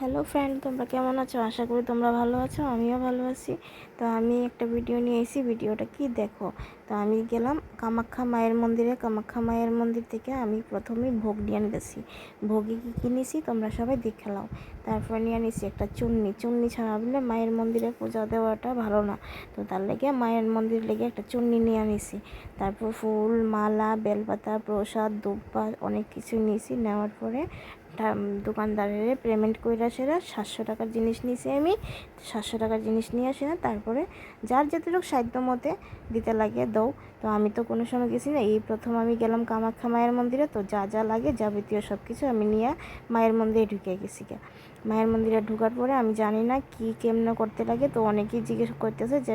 Hello friend, তোমরা কেমন আছো? আশা করি তোমরা ভালো আছো, আমিও ভালো আছি। তো আমি একটা ভিডিও নিয়ে এসেছি। ভিডিওটা কি দেখো। তো আমি গেলাম কামাখ্যা মায়ের মন্দিরে। কামাখ্যা মায়ের মন্দির থেকে আমি প্রথমে ভোগ নিয়ে আনতেছি। ভোগে কী কী নিয়েছি তোমরা সবাই দেখে নাও। তারপর নিয়ে নিয়েছি একটা চুন্নি ছাড়া বলে মায়ের মন্দিরে পূজা দেওয়াটা ভালো না। তো তার লেগে মায়ের মন্দির লেগে একটা চুন্নি নিয়ে নিয়েছি। তারপর ফুল, মালা, বেলপাতা, প্রসাদ, দুব্বা অনেক কিছু নিয়েছি। নেওয়ার পরে দোকানদারের পেমেন্ট কইরা সেরা 700 টাকার জিনিস নিয়েছি আমি। 700 টাকার জিনিস নিয়ে আসি না, তারপরে যার যতটুকু সাধ্য মতে দিতে লাগে দাও। তো আমি তো কোনো সময় গেছি না, এই প্রথম আমি গেলাম কামাখ্যা মায়ের মন্দিরে। তো যা যা লাগে যাবতীয় সব কিছু আমি নিয়ে মায়ের মন্দিরে ঢুকে গেছি। মায়ের মন্দিরে ঢোকার পরে আমি জানি না কি কেমনে করতে লাগে। তো অনেকেই জিজ্ঞেস করতেছে যে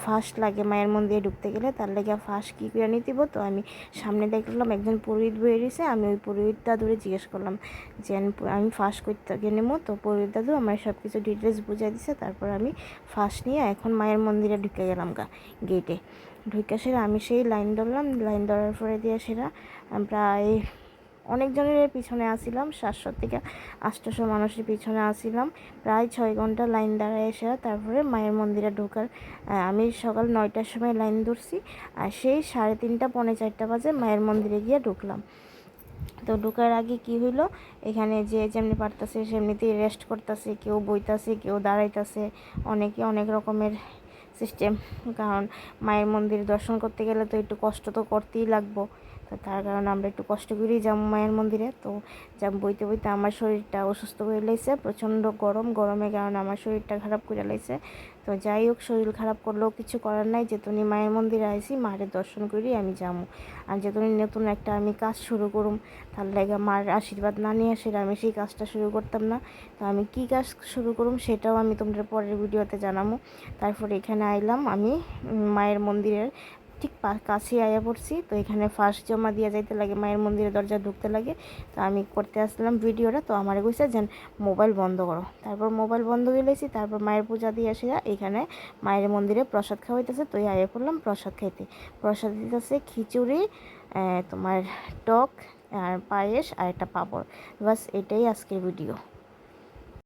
ফার্স্ট লাগে মায়ের মন্দিরে ঢুকতে গেলে, তার লেগে ফার্স্ট কী করে নিতে। তো আমি সামনে দেখলাম একজন পুরোহিত বয়ে রয়েছে। আমি ওই পুরোহিতটা ধরে জিজ্ঞেস করলাম যে আমি ফার্স্ট করতে নেবো। তো পুরোহিত দাদু আমার সব কিছু ডিটেলস বুঝাই দিছে। তারপর আমি ফার্স্ট নিয়ে এখন মায়ের মন্দিরে ঢুকে গেলাম গেটে। ঢুকে সেরা আমি সেই লাইন ধরলাম। লাইন ধরার পরে দিয়ে সেরা প্রায় অনেকজনের পিছনে আসিলাম, 700 থেকে 800 মানুষের পিছনে আসিলাম। প্রায় 6 ঘন্টা লাইন দাঁড়ায় এসে তারপরে মায়ের মন্দিরে ঢোকার আমি সকাল 9টার সময় লাইন ধরছি। আর সেই 3:30 পৌনে 4টা বাজে মায়ের মন্দিরে গিয়ে ঢুকলাম। তো ঢোকার আগে কি হইলো, এখানে যে যেমনি পারতাছে সেমনিতেই রেস্ট করতেছে, কেউ বইতাছে, কেউ দাঁড়াইতেছে, অনেকে অনেক রকমের সিস্টেম। কারণ মায়ের মন্দির দর্শন করতে গেলে তো একটু কষ্ট তো করতেই লাগবো। তো তার কারণে আমরা একটু কষ্ট করেই যাব মায়ের মন্দিরে। তো বইতে বইতে আমার শরীরটা অসুস্থ হয়ে লাইছে, প্রচণ্ড গরমের কারণে আমার শরীরটা খারাপ করে লাইছে। তো যাই হোক, শরীর খারাপ করলেও কিছু করার নাই, যেতুনি মায়ের মন্দিরে আইসি মায়ের দর্শন করি আমি যাবো। আর যেতুনি নতুন একটা আমি কাজ শুরু করুম, তার লাগে মার আশীর্বাদ না নিয়ে আসলে আমি সেই কাজটা শুরু করতাম না। তো আমি কি কাজ শুরু করুম সেটাও আমি তোমাদের পরের ভিডিওতে জানাবো। তারপর এখানে আইলাম আমি মায়ের মন্দিরের ঠিক কাছেই আয়া পড়ছি। তো এখানে ফার্স্ট জমা দিয়ে যাইতে লাগে, মায়ের মন্দিরের দরজা ঢুকতে লাগে। তো আমি করতে আসলাম ভিডিওটা। তো আমার কইছে যে মোবাইল বন্ধ করো। তারপর মোবাইল বন্ধ হয়ে লাইছি। তারপর মায়ের পূজা দিয়ে আসে এখানে মায়ের মন্দিরে প্রসাদ খাওয়াইতেছে। তো আয়া করলাম প্রসাদ খাইতে। প্রসাদ দিতেছে খিচুড়ি, তোমার টক আর পায়েস আর একটা পাঁপড়। বাস এটাই আজকের ভিডিও।